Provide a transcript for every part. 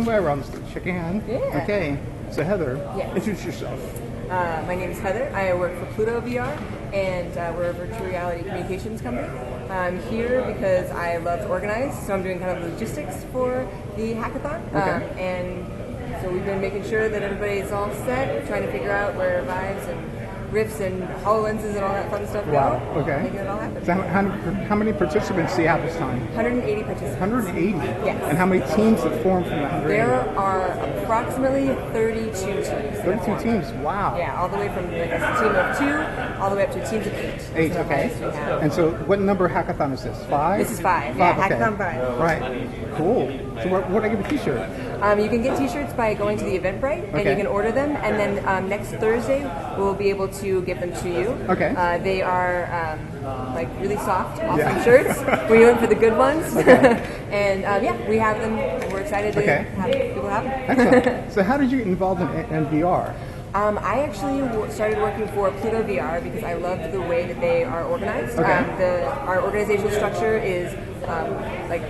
coming by around. Shake your hand. Yeah. Okay. So Heather, Yes. introduce yourself. My name is Heather. I work for Pluto VR, and we're a virtual reality communications company. I'm here because I love to organize, so I'm doing kind of logistics for the hackathon. Okay. And so we've been making sure that everybody's all set, trying to figure out where Vives and Rifts and HoloLenses and all that fun stuff Wow. go. Okay. Making it all happen. So how many participants do you have this time? 180 participants. 180? Yes. And how many teams have formed from the 180? There are approximately 32 teams. 32 teams, wow. Yeah, all the way from like a team of 2 all the way up to teams of 8. Eight, So okay. nice we have. And so what number hackathon is this? 5? This is 5. Five, Yeah, okay. Hackathon 5. Right, cool. So what do I get a t-shirt? You can get t-shirts by going to the Eventbrite, and Okay. you can order them, and then next Thursday we'll be able to give them to you. Okay. They are like really soft, awesome Yeah. shirts. We're going for the good ones. Okay. And yeah, we have them. We're excited to Okay. have people have them. Excellent. So how did you get involved in VR? I actually started working for Pluto VR because I loved the way that they are organized. Okay. Our organizational structure is like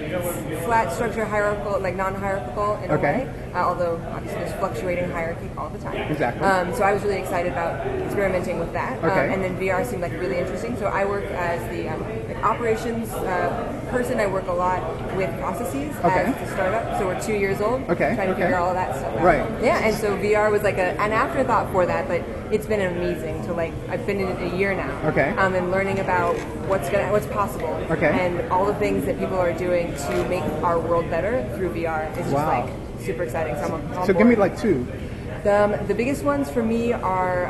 flat structure, hierarchical, like non-hierarchical in a Okay. way. Although obviously there's fluctuating hierarchy all the time. Exactly. So I was really excited about experimenting with that. Okay. And then VR seemed like really interesting. So I work as the like operations person. I work a lot with processes Okay. as the startup. So we're 2 years old. Okay, Trying to okay. figure all of that stuff out. Right. Yeah, and so VR was like an afterthought for that, but it's been amazing to like, I've been in it a year now. Okay. And learning about what's possible. Okay. And all the things that people are doing to make our world better through VR is just Wow. like super exciting. So I'm on So board. give me like 2. The biggest ones for me are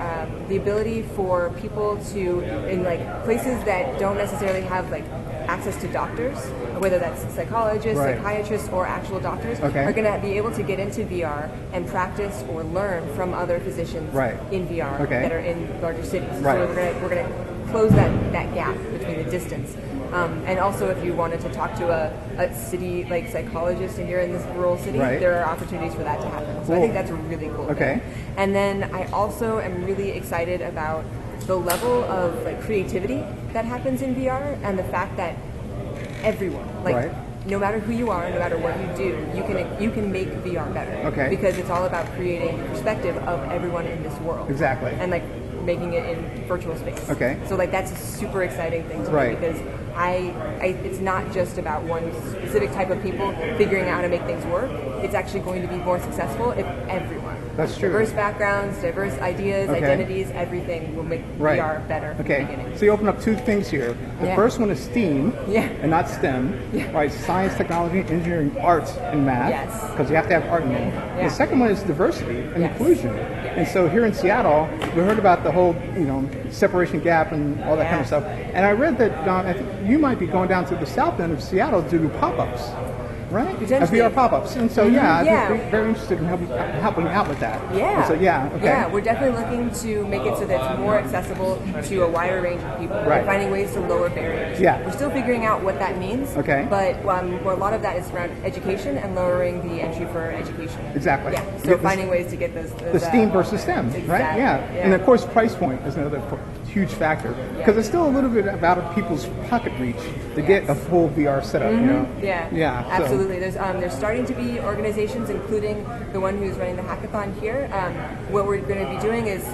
the ability for people to, in like places that don't necessarily have like access to doctors, whether that's psychologists, Right. psychiatrists, or actual doctors, Okay. are going to be able to get into VR and practice or learn from other physicians Right. in VR Okay. that are in larger cities. Right. So we're gonna close that gap between the distance. And also, if you wanted to talk to a city like psychologist and you're in this rural city, Right. there are opportunities for that to happen. So I Cool. think that's a really cool Okay. thing. And then I also am really excited about the level of like creativity that happens in VR and the fact that everyone, like Right. no matter who you are, no matter what you do, you can make VR better. Okay. Because it's all about creating the perspective of everyone in this world. Exactly. And like making it in virtual space. Okay. So like that's a super exciting thing to Right. me because it's not just about one specific type of people figuring out how to make things work. It's actually going to be more successful if everyone. That's true. Diverse backgrounds, diverse ideas, Okay. identities, everything will make Right. VR better from Okay. the beginning. So you open up 2 things here. The Yeah. first one is STEAM, Yeah. and not STEM, Yeah. right? Science, technology, engineering, art, and math. Yes. Because you have to have art in there. Yeah. The second one is diversity and Yes. inclusion. And so here in Seattle, we heard about the whole, separation gap and all that kind of Yeah. stuff. And I read that I think you might be going down to the south end of Seattle to do pop-ups, right? Potentially. VR pop-ups. And so, yeah, I'd Yeah. be very interested in helping out with that. Yeah. And so, yeah, okay. Yeah, we're definitely looking to make it so that it's more accessible to a wider range of people. Right. We're finding ways to lower barriers. Yeah. We're still figuring out what that means. Okay. But a lot of that is around education and lowering the entry for education. Exactly. Yeah. You So get this- finding ways to get those The STEAM versus STEM, right? Exactly, Yeah. yeah. And of course, price point is another huge factor because it's still a little bit out of people's pocket reach to get a full VR setup. Yeah. Yeah. So- Absolutely. There's starting to be organizations, including the one who's running the hackathon here. What we're going to be doing is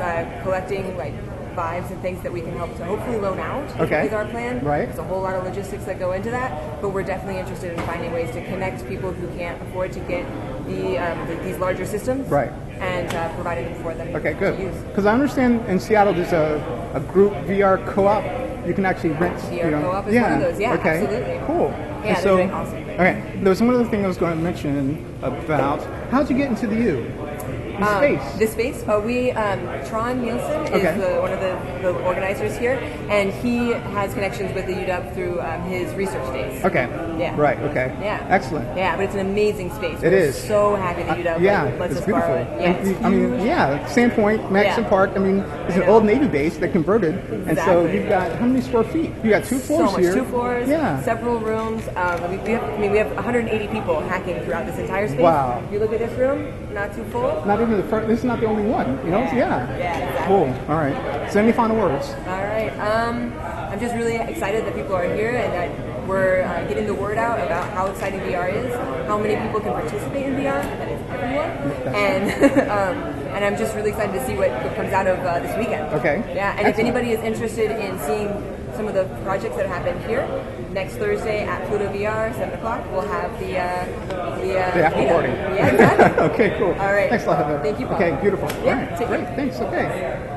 collecting like Vives and things that we can help to hopefully loan out. Okay. Is our plan. Right. There's a whole lot of logistics that go into that, but we're definitely interested in finding ways to connect people who can't afford to get these larger systems. Right. And providing them for them. Okay, good. To use. Because I understand in Seattle there's a group VR co-op. You can actually rent. VR co-op is one of those. Yeah, okay. absolutely. Cool. Yeah, And they're so, doing awesome things. Okay. There was one other thing I was going to mention about how'd you get into the U? The space. The space. Tron Nielsen is Okay. one of the organizers here, and he has connections with the UW through his research days. Okay. Yeah. Right. Okay. Yeah. Excellent. Yeah, but it's an amazing space. It We're is. so happy that UW Yeah, lets it's us beautiful. borrow it. Yeah, And it's I mean, huge. yeah, Sandpoint, Madison Yeah. Park. I mean, it's an I know. old Navy base that converted, and so Exactly. you've got how many square feet? You got 2 floors so much. here. 2 floors, Yeah. several rooms. We have 180 people hacking throughout this entire space. Wow. If you look at this room, not too full. Not even the first. This is not the only one. You know? Yeah. Yeah, exactly. Cool. All right. So, any final words? All right. I'm just really excited that people are here and that we're getting the word out about how exciting VR is, how many people can participate in VR, that is everyone, and and I'm just really excited to see what comes out of this weekend. Okay. Yeah, and if anybody is interested in seeing some of the projects that happen here, next Thursday at Pluto VR, 7 o'clock, we'll have the after meetup. party. Yeah, exactly. Okay, cool. All right. Thanks a lot, Heather. Thank you, Paul. Okay, beautiful. Yeah, All right, take great. care. Thanks. Okay.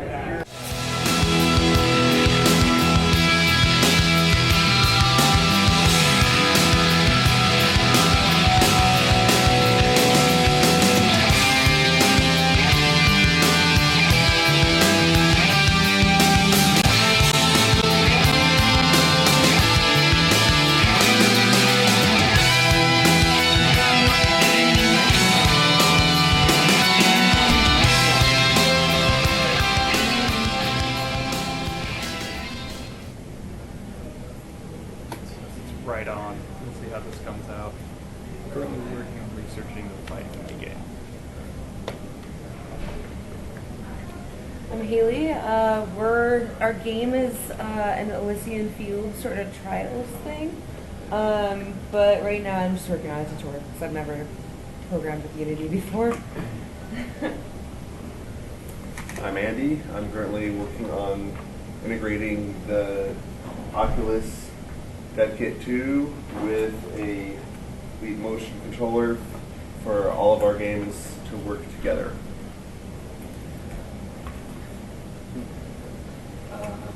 Right on. We'll see how this comes out. Currently working on researching the fighting in the game. I'm Haley. Our game is an Elysian Field sort of trials thing. But right now I'm just working on a tutorial because I've never programmed with Unity before. I'm Andy. I'm currently working on integrating the Oculus DevKit 2 with a lead motion controller for all of our games to work together.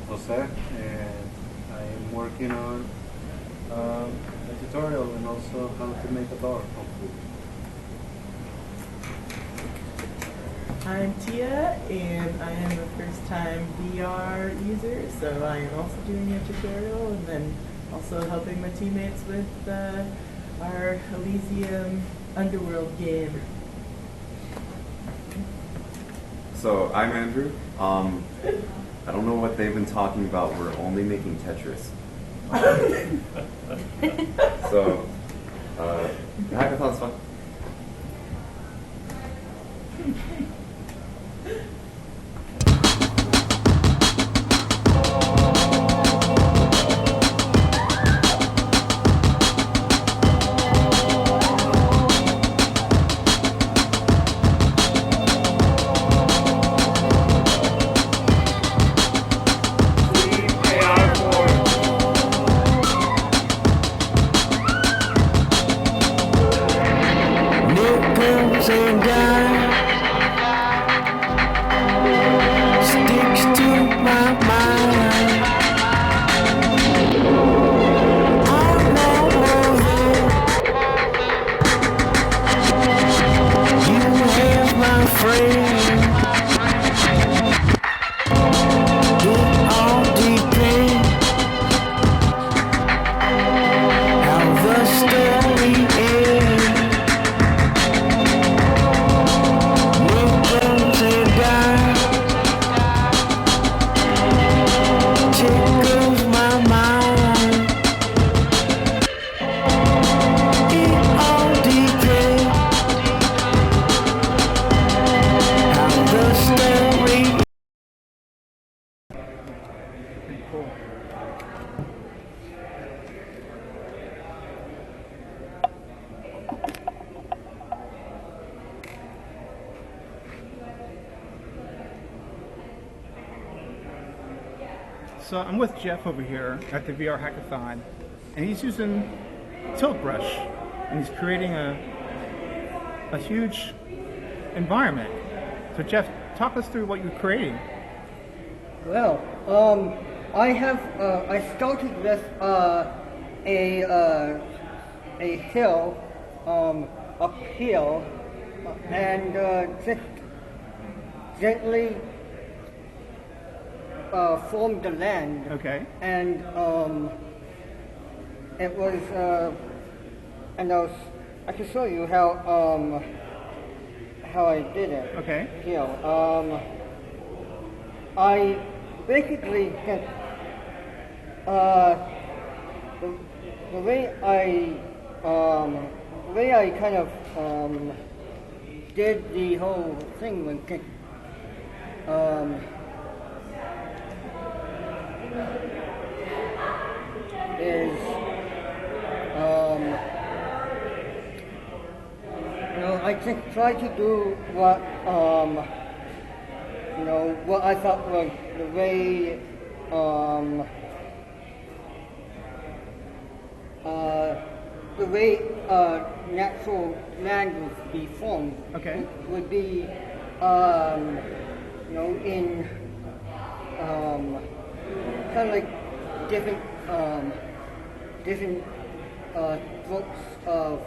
Jose, and I am working on a tutorial and also how to make a door, hopefully. I'm Tia, and I am a first-time VR user, so I am also doing a tutorial and then also helping my teammates with our Elysium Underworld game. So I'm Andrew. I don't know what they've been talking about. We're only making Tetris. So the hackathon's fun. So I'm with Jeff over here at the VR Hackathon, and he's using Tilt Brush, and he's creating a huge environment. So Jeff, talk us through what you're creating. Well, I started with a hill, uphill, and just gently formed the land. Okay. And it was, and I can show you how I did it. Okay. Here, I basically just, the way I kind of did the whole thing was just, is I just try to do what what I thought was the way natural land would be formed. Okay. Would be in kind of like different groups of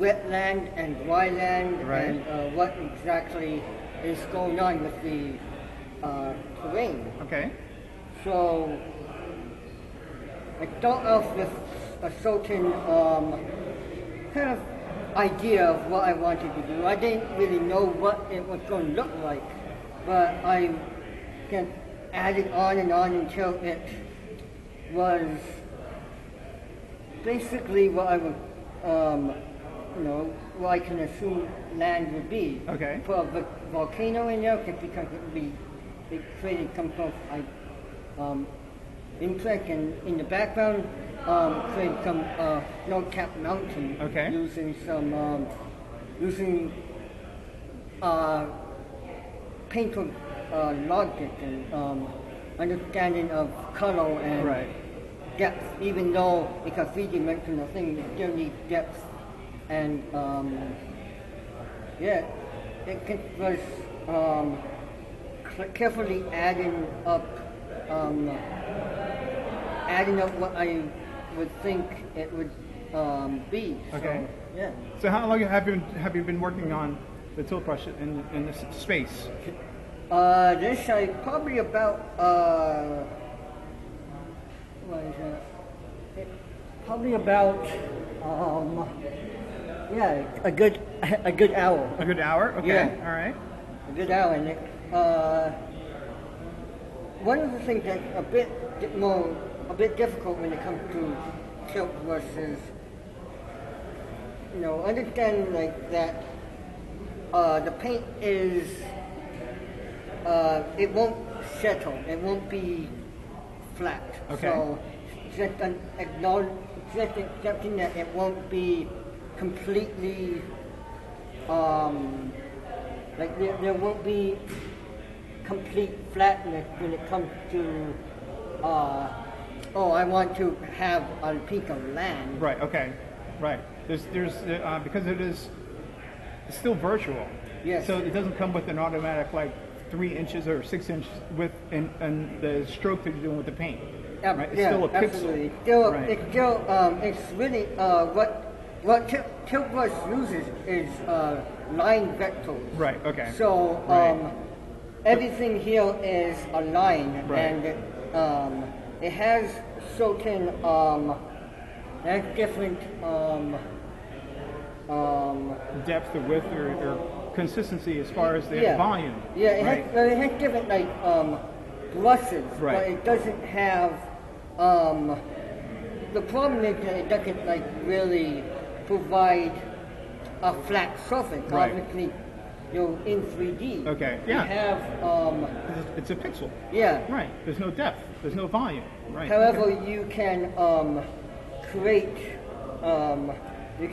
wetland and dry land, Right. and what exactly is going on with the terrain. Okay. So I start off with a certain kind of idea of what I wanted to do. I didn't really know what it was going to look like, but I can add it on until it was basically what I would, what I can assume land would be. Okay. Put a volcano in there because it created some sort of impact, and in the background create some snow-capped mountain. Okay. Using some painted logic and understanding of color and Right. depth, even though it's a three-dimensional thing, it still needs depth. And it was carefully adding up what I would think it would be. Okay. So, yeah. So how long have you been working on the tilt brush in this space? This I probably about what is that? Probably about a good hour. A good hour? Okay. Yeah. All right. A good hour, and one of the things that's a bit difficult when it comes to tilt versus understanding like that the paint is it won't settle, it won't be flat. Okay. So just accepting that it won't be completely there won't be complete flatness when it comes to I want to have a piece of land. Right. Okay. Right. There's because it's still virtual. Yes. So it doesn't come with an automatic 3 inches or 6 inches width and the stroke that you're doing with the paint. Right? It's still a pixel. Absolutely. Right. It's really what tilt brush uses is line vectors. Right. Okay. So Right. everything here is a line, Right. and it has certain different Depth or width or consistency as far as the volume. Yeah, it right? has different brushes, Right. but it doesn't have. The problem is that it doesn't really provide a flat surface. Right. Obviously, in 3D. Okay, You yeah. have It's a pixel. yeah. Right. There's no depth. There's no volume. Right. However, Okay. you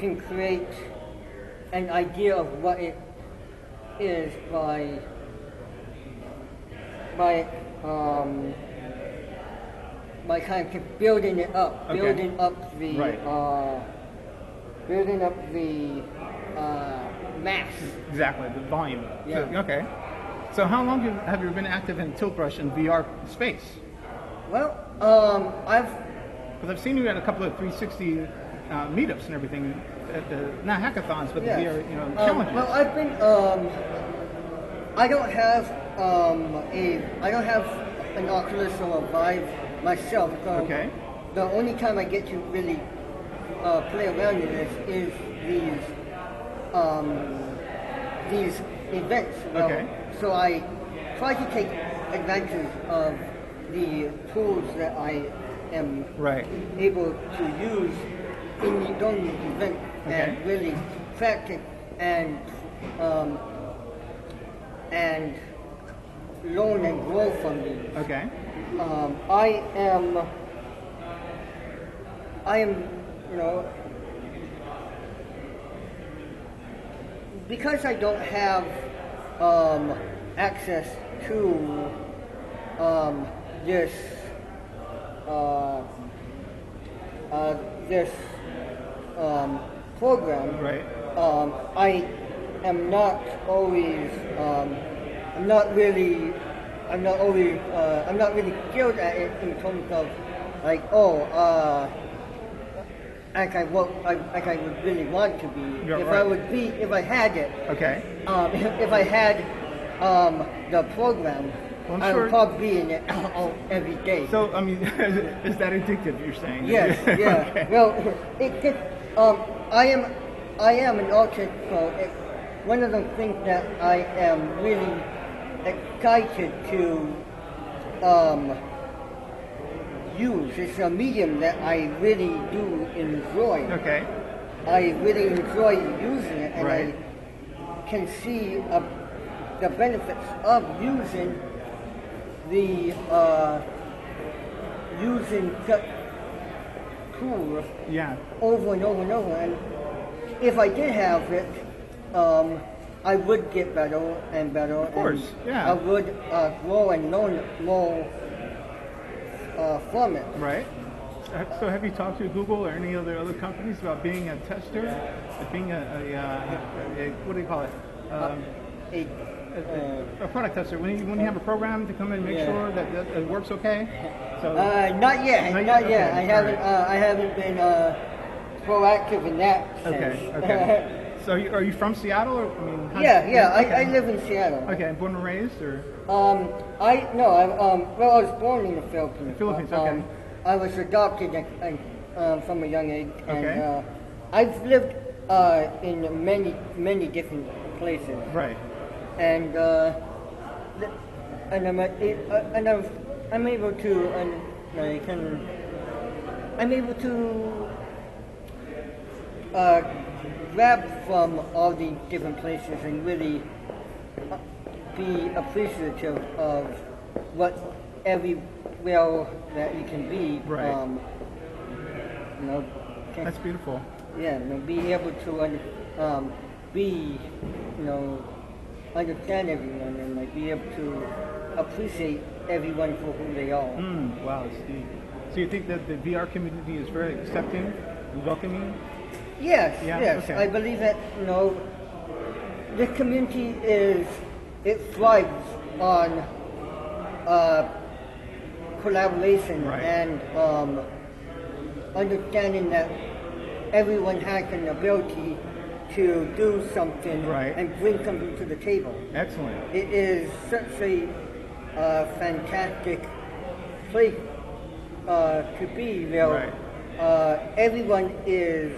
can create an idea of what it is by kind of building it up, Okay. building up the Right. mass. Exactly, the volume. Yeah. So, okay. So how long have you been active in tilt brush and VR space? Well, Because I've seen you at a couple of 360 meetups and everything, at the not hackathons, but yes. the VR challenges. Well, I've been. I don't have an Oculus or a Vive myself. So Okay. The only time I get to really play around in this is these events. Okay. So I try to take advantage of the tools that I am Right. able to use during the event and Okay. really practice and learn and grow from these. Okay. I am, because I don't have access to this this program, Right. I am not always I'm not really skilled at it in terms of like like I would really want to be. Yeah, if right. I would be, if I had it, Okay. if I had the program, Well, I'm I sure- would probably be in it every day. So, I mean, is that addictive, you're saying? Yes, yeah. Okay. Well, it could, I am an artist, so one of the things that I am really excited to use. It's a medium that I really do enjoy. Okay. I really enjoy using it, and Right. I can see the benefits of using such tools Yeah. over and over and over. And if I did have it, I would get better and better. Of course, yeah. I would grow and learn more from it. Right. So have you talked to Google or any other companies about being a tester, being a what do you call it? A product tester. When you have a program to come in and make Yeah. sure that it works okay. So Not yet. Not Not yet? yet. Okay, I haven't been proactive in that sense. okay, okay. So are you from Seattle or I mean? Yeah. Okay. I live in Seattle. Okay, born and raised or? I was born in the Philippines. The Philippines, okay. I was adopted from a young age, and Okay. I've lived in many different places. Right. And I'm able to grab from all the different places and really be appreciative of what everywhere that you can be. Right. Can- That's beautiful. yeah, be able to understand everyone and like be able to appreciate everyone for who they are. Wow, Steve. So you think that the VR community is very accepting and welcoming? Yes, Yeah, yes. okay. I believe that the community thrives on collaboration Right. and understanding that everyone has an ability to do something Right. and bring something to the table. Excellent. It is such a fantastic place to be where Right. everyone is,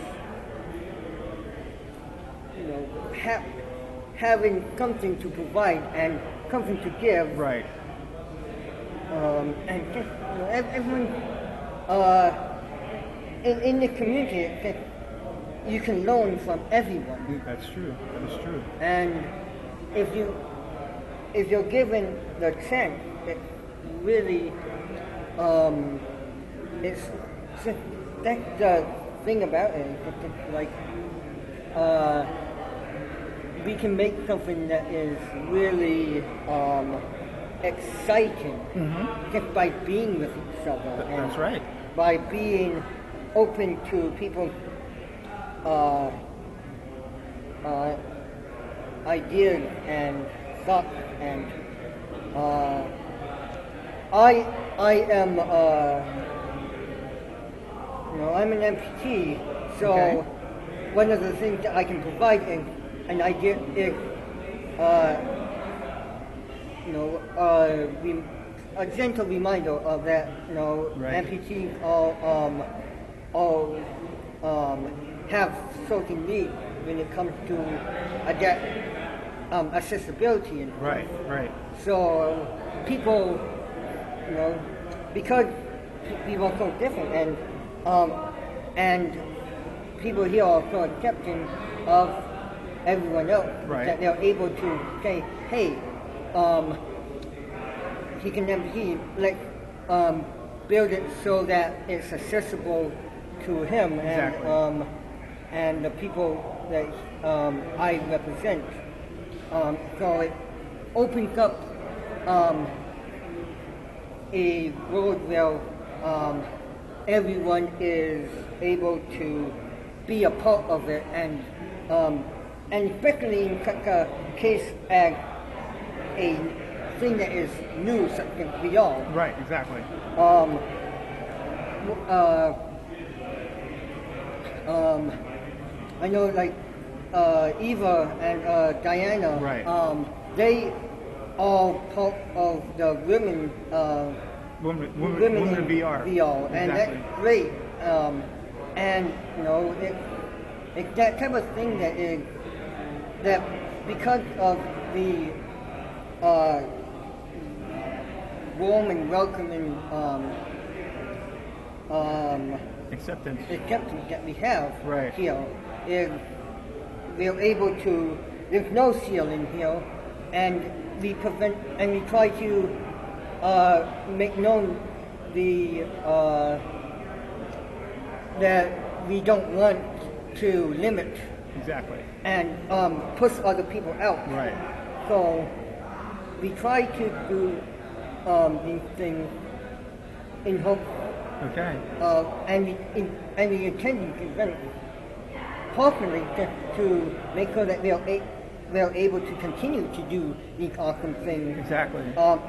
having something to provide and something to give. Right. And just, everyone in the community, you can learn from everyone. That's true. That is true. And if you're given the chance, it really, that's the thing about it. It's like, we can make something that is really exciting just by being with each other. That's right. By being open to people's ideas and thoughts, and I am I'm an amputee, so Okay. one of the things that I can provide an idea is a gentle reminder of that. Right. Amputees all have certain needs when it comes to accessibility and Right. Right. so people, because people are so different, and people here are so accepting of everyone else, Right. that they're able to say, hey, let's build it so that it's accessible to him, Exactly. and the people that I represent. So it opens up a world where everyone is able to be a part of it, and especially in such a case as a thing that is new, such as VR. Right, exactly. I know, like Eva and Diana. Right. They are part of the women. Women in VR. VR, and Exactly. that's great. And you know, it's that type of thing that is that because of the warm and welcoming Acceptance. acceptance that we have Right. here, is we're able to. There's no ceiling here, and we try to make known the that we don't want to limit Exactly. and push other people out. Right. So we try to do these things in hope, Okay. and we intend to event personally to make sure that they're able to continue to do these awesome things. Exactly.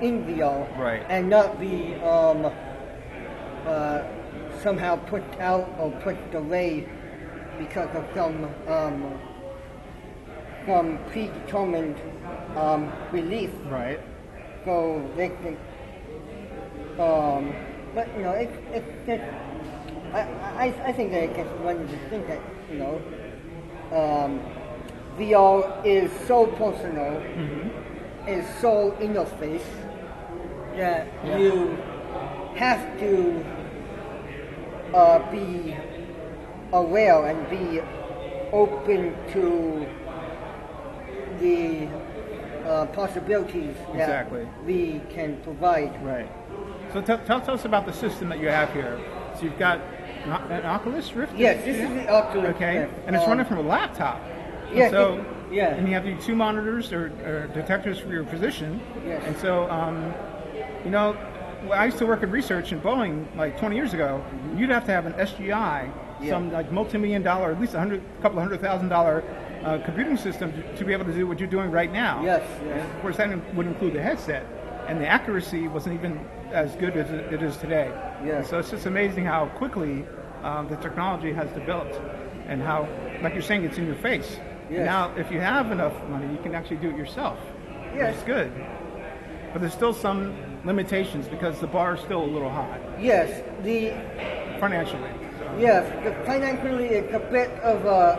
In VR, Right. and not be somehow pushed out or pushed away because of some predetermined belief. Right. So they think, but you know, it's just, I think that it's just one of the things that, you know, VR is so personal, is so in your face, that you have to be aware and be open to the possibilities that Exactly. we can provide. Right. So tell us about the system that you have here. So you've got an Oculus Rift? Yes, this is the Oculus Okay. Rift. And it's running from a laptop. Yes, So, yeah. and you have the two monitors or detectors for your position. Yes. And so, you know, I used to work in research in Boeing like 20 years ago. You'd have to have an SGI, some like multi-million-dollar, at least couple $100,000 computing system to be able to do what you're doing right now. Yes, And yes. of course, that would include the headset, and the accuracy wasn't even as good as it is today. Yes. And so it's just amazing how quickly the technology has developed, and how, like you're saying, it's in your face. Yes. Now, if you have enough money, you can actually do it yourself. Yes. It's good. But there's still some limitations because the bar is still a little high Yes, the financially. So. yes, financially it's a bit of a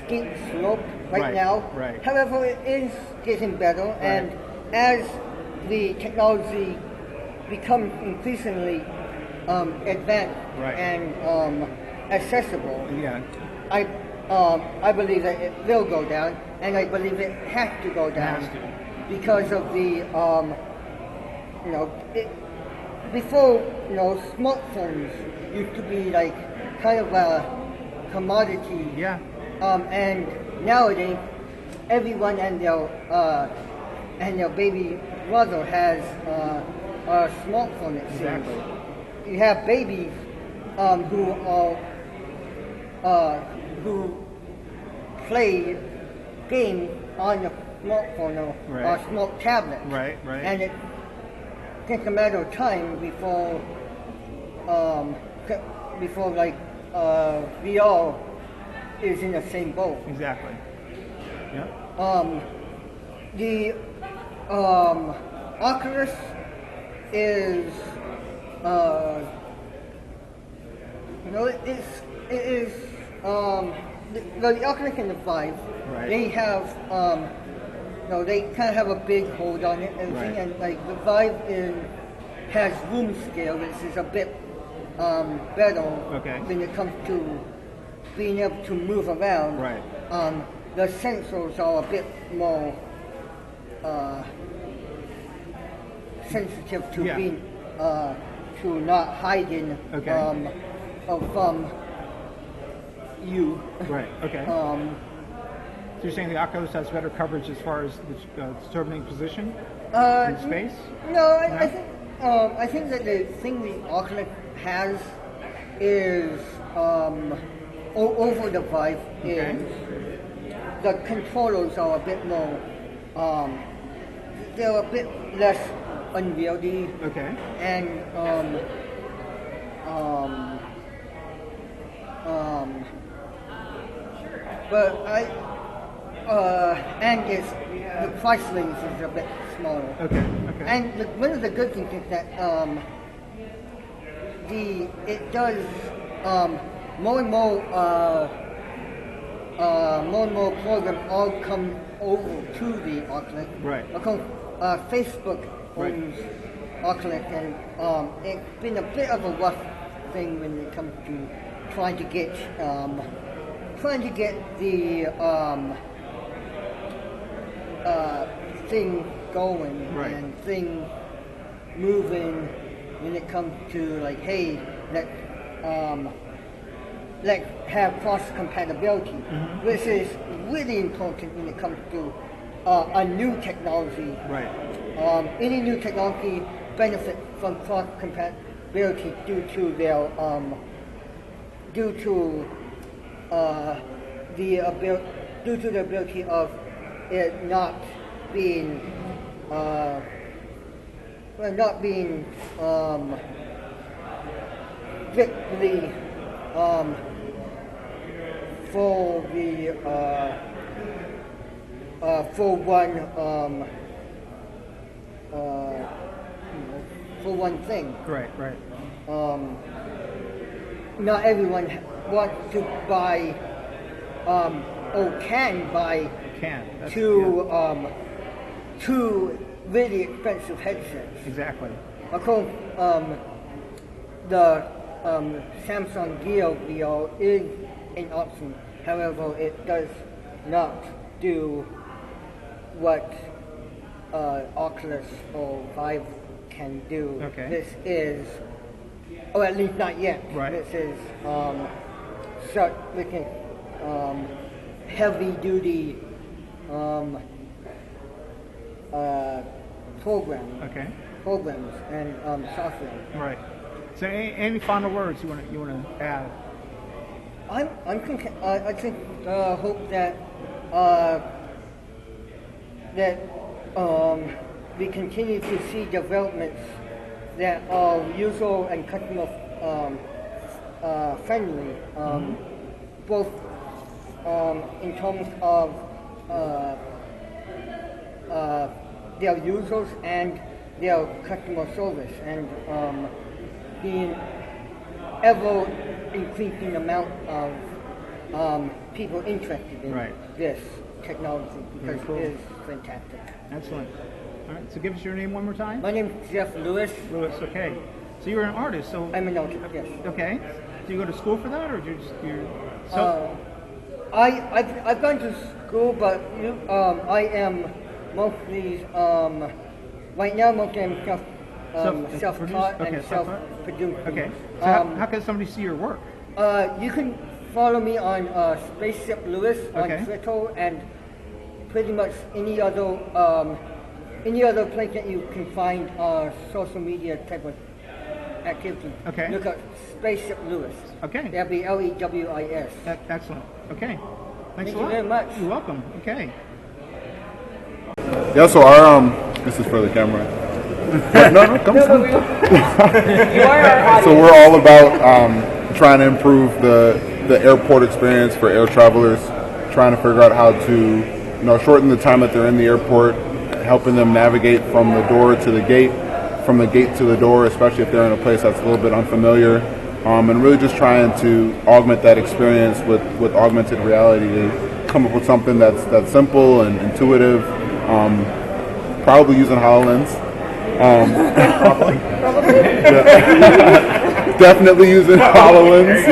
steep slope right now. Right. However, it is getting better, and as the technology becomes increasingly advanced Right. and accessible, Yeah. I believe that it will go down, and I believe it has to go down has to. because of the you know, before, you know, smartphones used to be like kind of a commodity. Yeah. And nowadays, everyone and their baby brother has a smartphone. It seems. Exactly. You have babies who play games on your smartphone or Right. smart tablet. Right, right. And it takes a matter of time before like VR is in the same boat. Exactly. Yeah. The Oculus is you know, it is the Oculus and the Vive. Right. They have you know, they kind of have a big hold on it and everything, Right. and like the Vive has room scale, which is a bit better Okay. when it comes to being able to move around. Right. The sensors are a bit more sensitive to Yeah. being to not hiding Okay. from you. Right. Okay. So you're saying the Oculus has better coverage as far as the determining position in space? No, I think that the thing the Oculus has is over the Vive is the controllers are a bit more they're a bit less unwieldy. Okay. And but and it's the price range is a bit smaller. Okay. And one of the good things is that it does more and more programs all come over to the Oculus. Right. Because Facebook owns Oculus, and it's been a bit of a rough thing when it comes to trying to get the thing going and thing moving when it comes to like, hey, let's have cross compatibility, which is really important when it comes to a new technology. Right. Any new technology benefits from cross compatibility due to the ability of it not being strictly for one thing. Right. Not everyone wants to buy or can buy two really expensive headsets. Exactly. Of course, the Samsung Gear VR is an option. However, it does not do what Oculus or Vive can do. Okay. This is, or at least not yet. Right. This is heavy duty programs. Okay. Programs and software. Right. So, any final words you want to add? I think hope that we continue to see developments that are user and customer friendly, both in terms of their users and their customer service, and being ever increasing amount of people interested in this technology, because it is fantastic. Excellent. All right, so give us your name one more time. My name is Jeff Lewis. Lewis, okay. So you're an artist, so... I'm an artist, yes. Okay. Do you go to school for that, or you're I've gone to school, but I am mostly, right now mostly I'm self-taught and self-produced. Okay. So how can somebody see your work? You can follow me on Spaceship Lewis on Twitter, and pretty much any other place that you can find social media type of activity. Okay. Look up Spaceship Lewis. Okay. That'd be Lewis. Excellent. Okay. Thanks Thank a lot. you very much. You're welcome. Okay. Yeah, so our this is for the camera. No, come on. So we're all about trying to improve the airport experience for air travelers, trying to figure out how to shorten the time that they're in the airport, helping them navigate from the door to the gate, from the gate to the door, especially if they're in a place that's a little bit unfamiliar, and really just trying to augment that experience with augmented reality to come up with something that's simple and intuitive, probably using HoloLens. Definitely using HoloLens.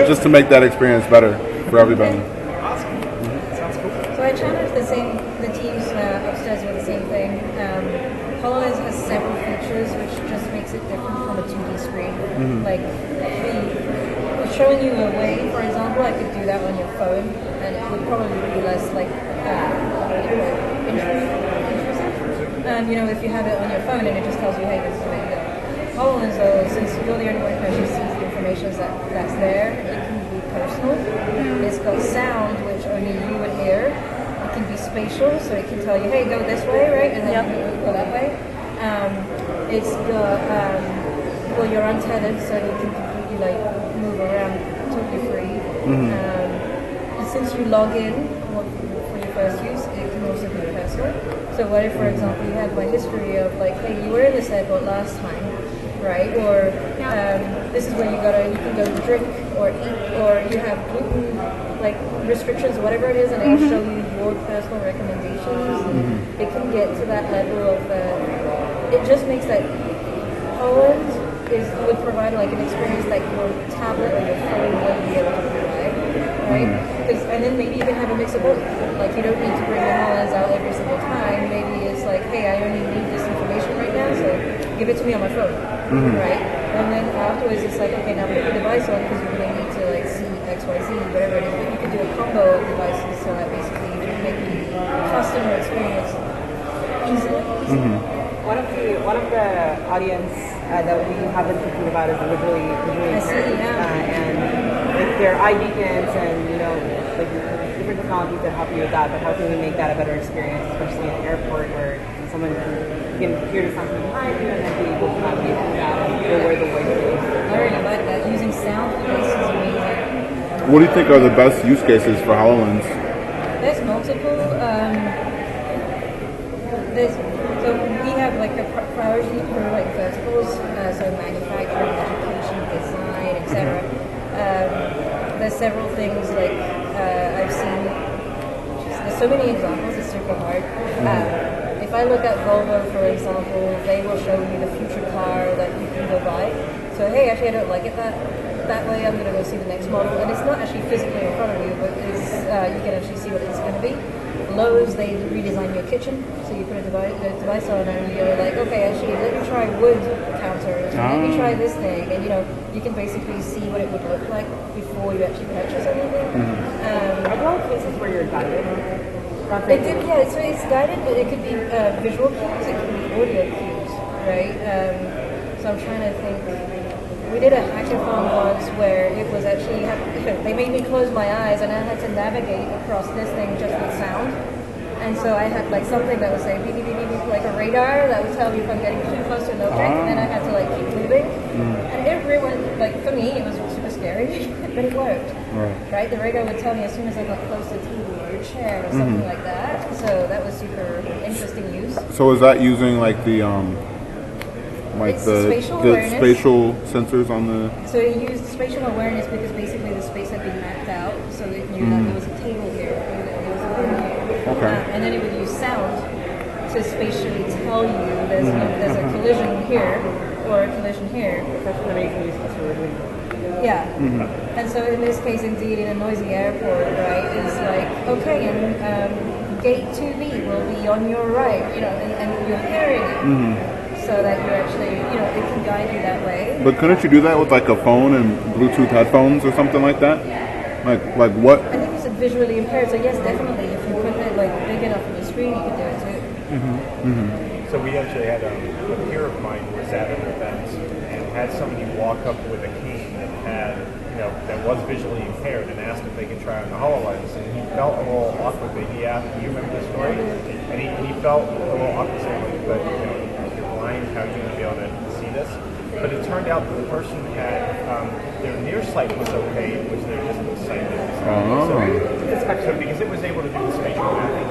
Just to make that experience better for everybody. Awesome. Sounds cool. So I challenged the teams upstairs with the same thing. HoloLens has several features which just makes it different from a 2D screen. showing you a way, for example, I could do that on your phone, and it would probably be less like intrusive. You know, if you have it on your phone and it just tells you, hey, this is the way to go. HoloLens, though, since you're the only one who actually sees the information that's there, it can be personal. It's got sound, which only you would hear. It can be spatial, so it can tell you, hey, go this way, right, and then you go that way. It's got, well, you're untethered, so you can completely like move around totally free. And since you log in for your first use, it can also be personal. So what if, for example, you have my history of like, hey, you were in this airport last time, right? Or this is where you can go drink or eat, or you have gluten like restrictions or whatever it is, and it will show you your personal recommendations. And it can get to that level of it just makes that HoloLens would provide like an experience that your tablet or your phone wouldn't be able to provide, right? And then maybe you can have a mix of both. Like you don't need to bring the HoloLens out every single time. Maybe it's like, hey, I only need this information right now, so give it to me on my phone, right? And then afterwards, it's like, okay, now put the device on because you're going to need to like see X, Y, Z, whatever it is. But you could do a combo of devices so that basically you can make the customer experience easier. One of the audience that we have been thinking about is the visually impaired, and like their eye beacons and like different technologies that help you with that. But how can we make that a better experience, especially in an airport where someone can hear the sound from behind you and then be able to navigate through that and go where the voice is. I really like that. Using sound is amazing. What do you think are the best use cases for HoloLens? There's multiple. So we have like a priority for like verticals, so manufacturing, education, design, etc. There's several things like I've seen. There's so many examples. It's super hard. If I look at Volvo, for example, they will show you the future car that you can go buy. So hey, actually I don't like it that way. I'm gonna go see the next model, and it's not actually physically in front of you, but it's you can actually see what it's going to be. Lowe's, they redesign your kitchen, so you put a device on and you're like, okay, actually, let me try wood counters, let me try this thing, and you can basically see what it would look like before you actually purchase anything. Are there all cases where you're guided? So it's guided, but it could be visual cues, it could be audio cues, right? So I'm trying to think. We did a hackathon once where it was actually, they made me close my eyes and I had to navigate across this thing just with sound. And so I had like something that would say beep, beep, beep, beep, beep, like a radar that would tell me if I'm getting too close to an object, and then I had to like keep moving. And everyone, like for me, it was super scary, but it worked. Right? The radar would tell me as soon as I got close to a table or a chair or something like that. So that was super interesting use. So is that using like the spatial sensors on the... So it used spatial awareness because basically the space had been mapped out, so it knew that there was a table here, there was a room here. And then it would use sound to spatially tell you there's a collision here or a collision here. That's an amazing use case for doing. Yeah. And so in this case, indeed, in a noisy airport, right, it's like, okay, and gate 2B will be on your right, and you're hearing it. So that you actually, it can guide you that way. But couldn't you do that with like a phone and Bluetooth headphones or something like that? Like what? I think it's visually impaired, so yes, definitely. If you put it like big enough on the screen, you could do it too. So we actually had a peer of mine who was at an event and had somebody walk up with a cane that had, that was visually impaired and asked if they could try on the HoloLens, and he felt a little awkward. But he asked, "Do you remember the story?" And he felt a little awkward saying, "But how are you going to be able to see this?" But it turned out that the person had their near sight was okay, it was their distant sight that was so because it was able to do the spatial mapping,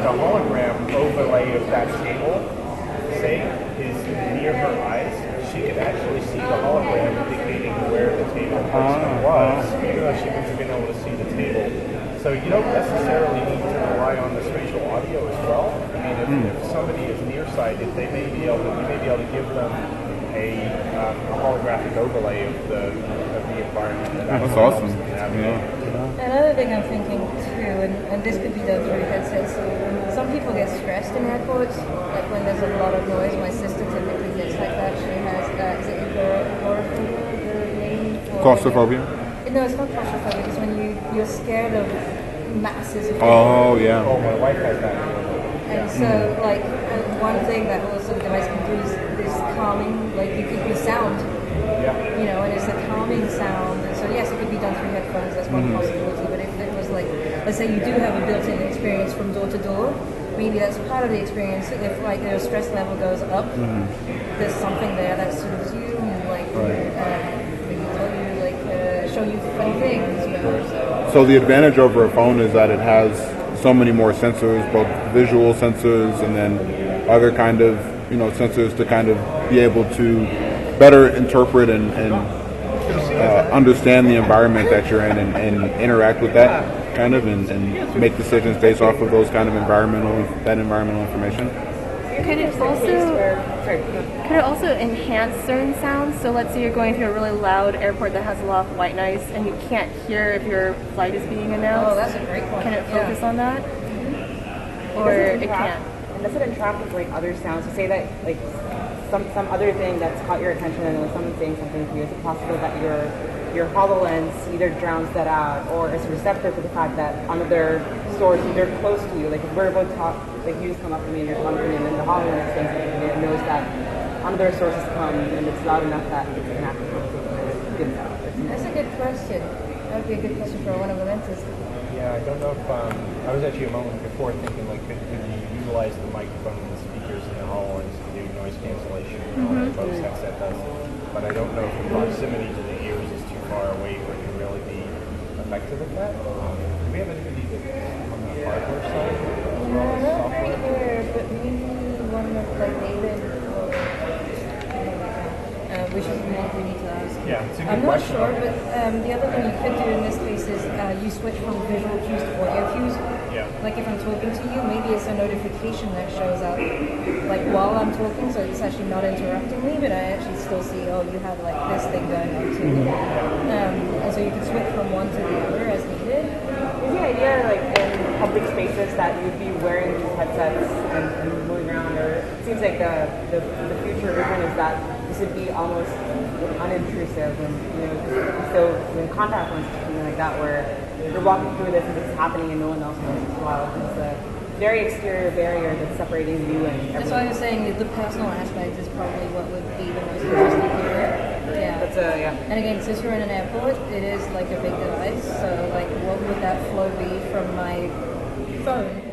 the hologram overlay of that table, say, is near her eyes. She could actually see the hologram indicating where the table person was, even though she wouldn't have been able to see the table. So you don't necessarily need to rely on the spatial audio as well. I mean, if somebody is nearsighted, you may be able to give them a holographic overlay of the environment. That's awesome. Another thing I'm thinking too, and this could be done through headsets. Some people get stressed in airports, like when there's a lot of noise. My sister typically gets like that. She has, is it agoraphobia? Claustrophobia? No, it's not claustrophobic. It's when you're scared of masses of people. Oh yeah. Oh, my wife has that. And so, like, one thing that also the device can do is calming, like, you could be sound. Yeah. You know, and it's a calming sound. And so, yes, it could be done through headphones. That's one possibility. But if it was like, let's say you do have a built-in experience from door to door, maybe that's part of the experience. If like your stress level goes up, there's something there that soothes you and like maybe tell you like show you funny things. You know. So the advantage over a phone is that it has so many more sensors, both visual sensors and then other kind of sensors to kind of be able to better interpret and understand the environment that you're in and interact with that kind of and make decisions based off of those kind of environmental information. Could it also enhance certain sounds? So let's say you're going through a really loud airport that has a lot of white noise and you can't hear if your flight is being announced. Oh, that's a great point. Can it focus on that? Or it can't? And does it interact with like other sounds? So say that like some other thing that's caught your attention and when someone's saying something to you, is it possible that your HoloLens either drowns that out or is receptive to the fact that another source either close to you, like if we're about to talk, like you just come up to me and you're talking to me and then the HoloLens saying something to me, it knows that another source has come and it's loud enough that it can actually give that. That's a good question. That would be a good question for one of the mentors. Yeah, I don't know if I was actually a moment before thinking like could you utilize the microphone and the speakers in the HoloLens to do noise cancellation like most headset does. But I don't know if the proximity to the ears is too far away where it can really be effective at that. Do we have anybody that's on the hardware side as well as Not software? right here, but maybe one of like David or which is what we need to ask. Yeah, it's a good I'm not question. sure, but the other thing you could do in this case is you switch from visual cues to audio cues. Yeah. Like if I'm talking to you, maybe it's a notification that shows up like while I'm talking, so it's actually not interrupting me, but I actually still see, oh, you have like this thing going on too. And so you can switch from one to the other as needed. Is the idea like in public spaces that you'd be wearing these headsets and moving around, or it seems like the future vision is that this would be almost unintrusive and so in contact lenses something like that where you're walking through this and this is happening and no one else knows as well. It's a very exterior barrier that's separating you and everyone. That's why I was saying the personal aspect is probably what would be the most interesting here. Yeah. And again, since we're in an airport, it is like a big device. So like, what would that flow be from my phone